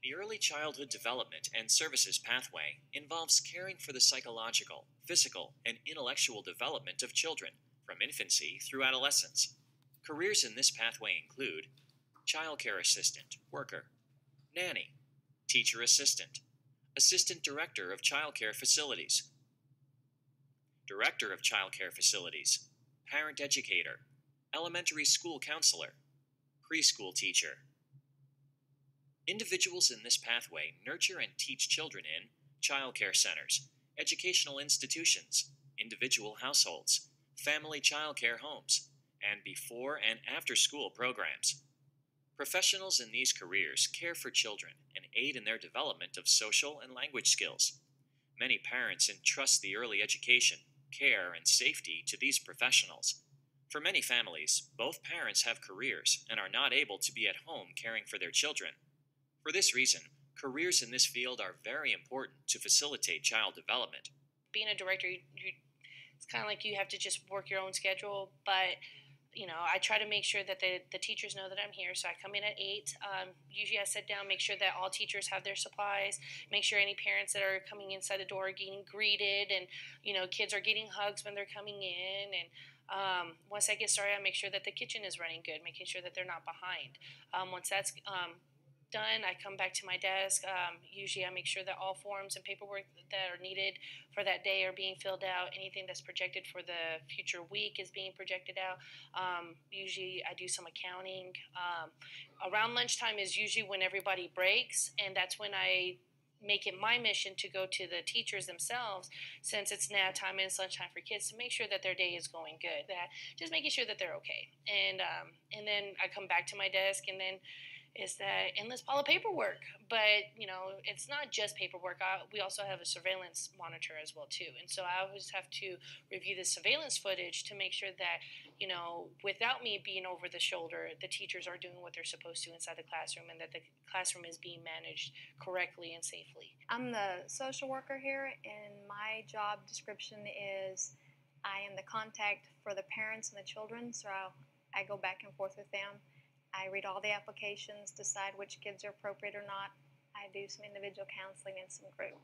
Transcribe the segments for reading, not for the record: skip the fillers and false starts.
The early childhood development and services pathway involves caring for the psychological, physical, and intellectual development of children from infancy through adolescence. Careers in this pathway include childcare assistant, worker, nanny, teacher assistant, assistant director of childcare facilities, director of childcare facilities, parent educator, elementary school counselor, preschool teacher. Individuals in this pathway nurture and teach children in childcare centers, educational institutions, individual households, family childcare homes, and before and after school programs. Professionals in these careers care for children and aid in their development of social and language skills. Many parents entrust the early education, care, and safety to these professionals. For many families, both parents have careers and are not able to be at home caring for their children. For this reason, careers in this field are very important to facilitate child development. Being a director, it's kind of like you have to just work your own schedule, but I try to make sure that the teachers know that I'm here. So I come in at 8. Usually I sit down, make sure that all teachers have their supplies, make sure any parents that are coming inside the door are getting greeted, and, kids are getting hugs when they're coming in. And once I get started, I make sure that the kitchen is running good, making sure that they're not behind. Once that's done, I come back to my desk. Usually I make sure that all forms and paperwork that are needed for that day are being filled out. Anything that's projected for the future week is being projected out. Usually I do some accounting. Around lunchtime is usually when everybody breaks, and that's when I make it my mission to go to the teachers themselves, since it's nap time and it's lunchtime for kids, to make sure that their day is going good, that just making sure that they're okay. And then I come back to my desk, and then is that endless pile of paperwork. But it's not just paperwork. We also have a surveillance monitor as well too, and so I always have to review the surveillance footage to make sure that without me being over the shoulder, the teachers are doing what they're supposed to inside the classroom, and that the classroom is being managed correctly and safely. I'm the social worker here, and my job description is I am the contact for the parents and the children, so I go back and forth with them. I read all the applications, decide which kids are appropriate or not. I do some individual counseling and some group.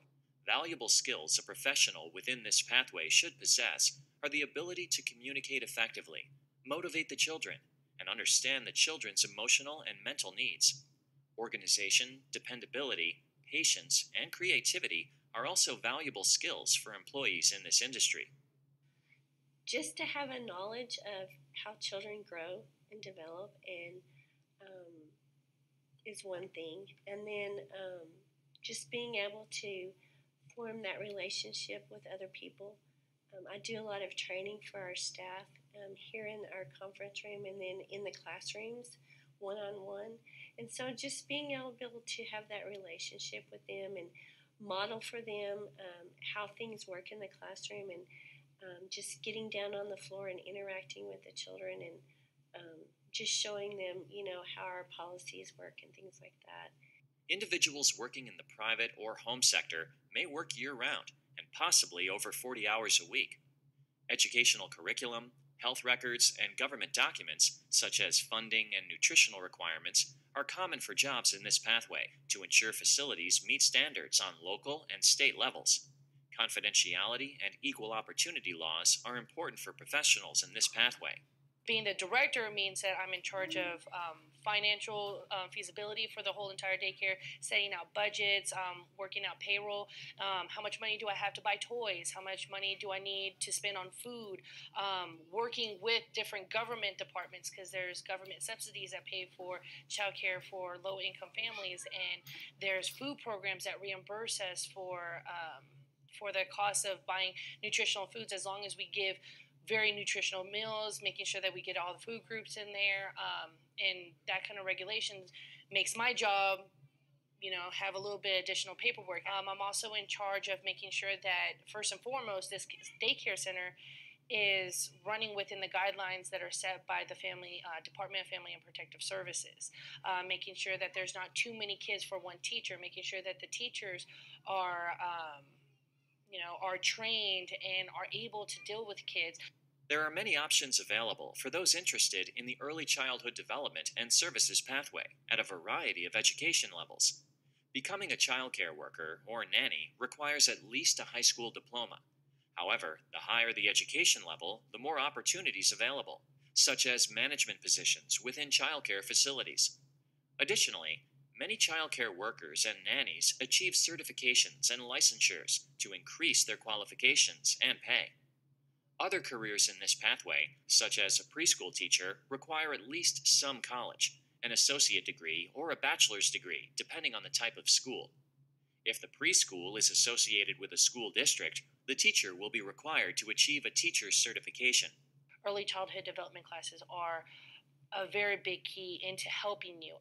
Valuable skills a professional within this pathway should possess are the ability to communicate effectively, motivate the children, and understand the children's emotional and mental needs. Organization, dependability, patience, and creativity are also valuable skills for employees in this industry. Just to have a knowledge of how children grow and develop and is one thing, and then just being able to form that relationship with other people. I do a lot of training for our staff here in our conference room, and then in the classrooms one-on-one, and so just being able to have that relationship with them and model for them how things work in the classroom, and just getting down on the floor and interacting with the children, and just showing them, how our policies work and things like that. Individuals working in the private or home sector may work year-round and possibly over 40 hours a week. Educational curriculum, health records, and government documents, such as funding and nutritional requirements, are common for jobs in this pathway to ensure facilities meet standards on local and state levels. Confidentiality and equal opportunity laws are important for professionals in this pathway. Being the director means that I'm in charge of financial feasibility for the whole entire daycare, setting out budgets, working out payroll, how much money do I have to buy toys, how much money do I need to spend on food, working with different government departments, because there's government subsidies that pay for childcare for low-income families, and there's food programs that reimburse us for the cost of buying nutritional foods, as long as we give very nutritional meals, making sure that we get all the food groups in there, and that kind of regulations makes my job, have a little bit additional paperwork. I'm also in charge of making sure that first and foremost, this daycare center is running within the guidelines that are set by the family Department of Family and Protective Services, making sure that there's not too many kids for one teacher, making sure that the teachers are, are trained and are able to deal with kids. There are many options available for those interested in the early childhood development and services pathway at a variety of education levels. Becoming a child care worker or nanny requires at least a high school diploma. However, the higher the education level, the more opportunities available, such as management positions within childcare facilities. Additionally, many childcare workers and nannies achieve certifications and licensures to increase their qualifications and pay. Other careers in this pathway, such as a preschool teacher, require at least some college, an associate degree, or a bachelor's degree, depending on the type of school. If the preschool is associated with a school district, the teacher will be required to achieve a teacher's certification. Early childhood development classes are a very big key into helping you.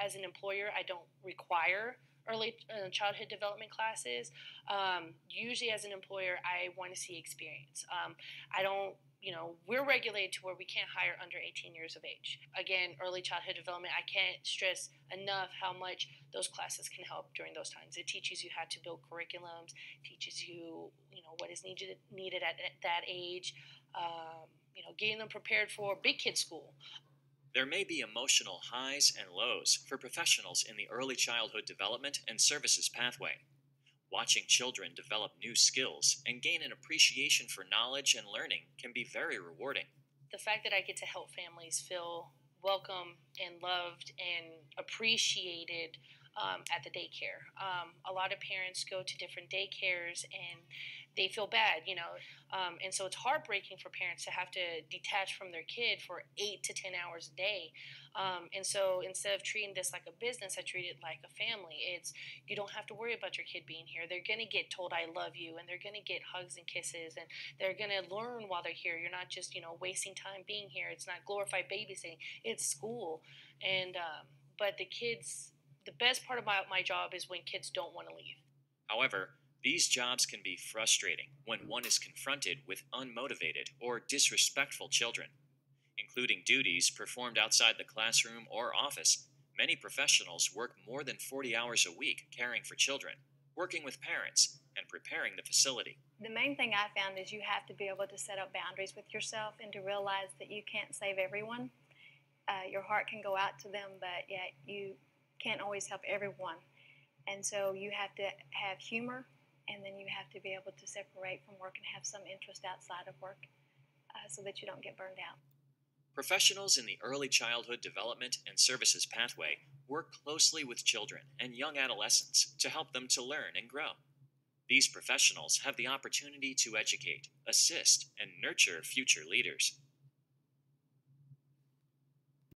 As an employer, I don't require early childhood development classes. Usually, as an employer, I want to see experience. I don't, we're regulated to where we can't hire under 18 years of age. Again, early childhood development, I can't stress enough how much those classes can help during those times. It teaches you how to build curriculums, teaches you, what is needed at that age, getting them prepared for big kid school. There may be emotional highs and lows for professionals in the early childhood development and services pathway. Watching children develop new skills and gain an appreciation for knowledge and learning can be very rewarding. The fact that I get to help families feel welcome and loved and appreciated at the daycare. A lot of parents go to different daycares and they feel bad, and so it's heartbreaking for parents to have to detach from their kid for 8 to 10 hours a day. And so instead of treating this like a business, I treat it like a family. You don't have to worry about your kid being here. They're going to get told I love you, and they're going to get hugs and kisses, and they're going to learn while they're here. You're not just, wasting time being here. It's not glorified babysitting. It's school. And, but the best part about my job is when kids don't want to leave. However, these jobs can be frustrating when one is confronted with unmotivated or disrespectful children. Including duties performed outside the classroom or office, many professionals work more than 40 hours a week caring for children, working with parents, and preparing the facility. The main thing I found is you have to be able to set up boundaries with yourself and to realize that you can't save everyone. Your heart can go out to them, but yet you can't always help everyone. And so you have to have humor, and then you have to be able to separate from work and have some interest outside of work so that you don't get burned out. Professionals in the early childhood development and services pathway work closely with children and young adolescents to help them to learn and grow. These professionals have the opportunity to educate, assist, and nurture future leaders.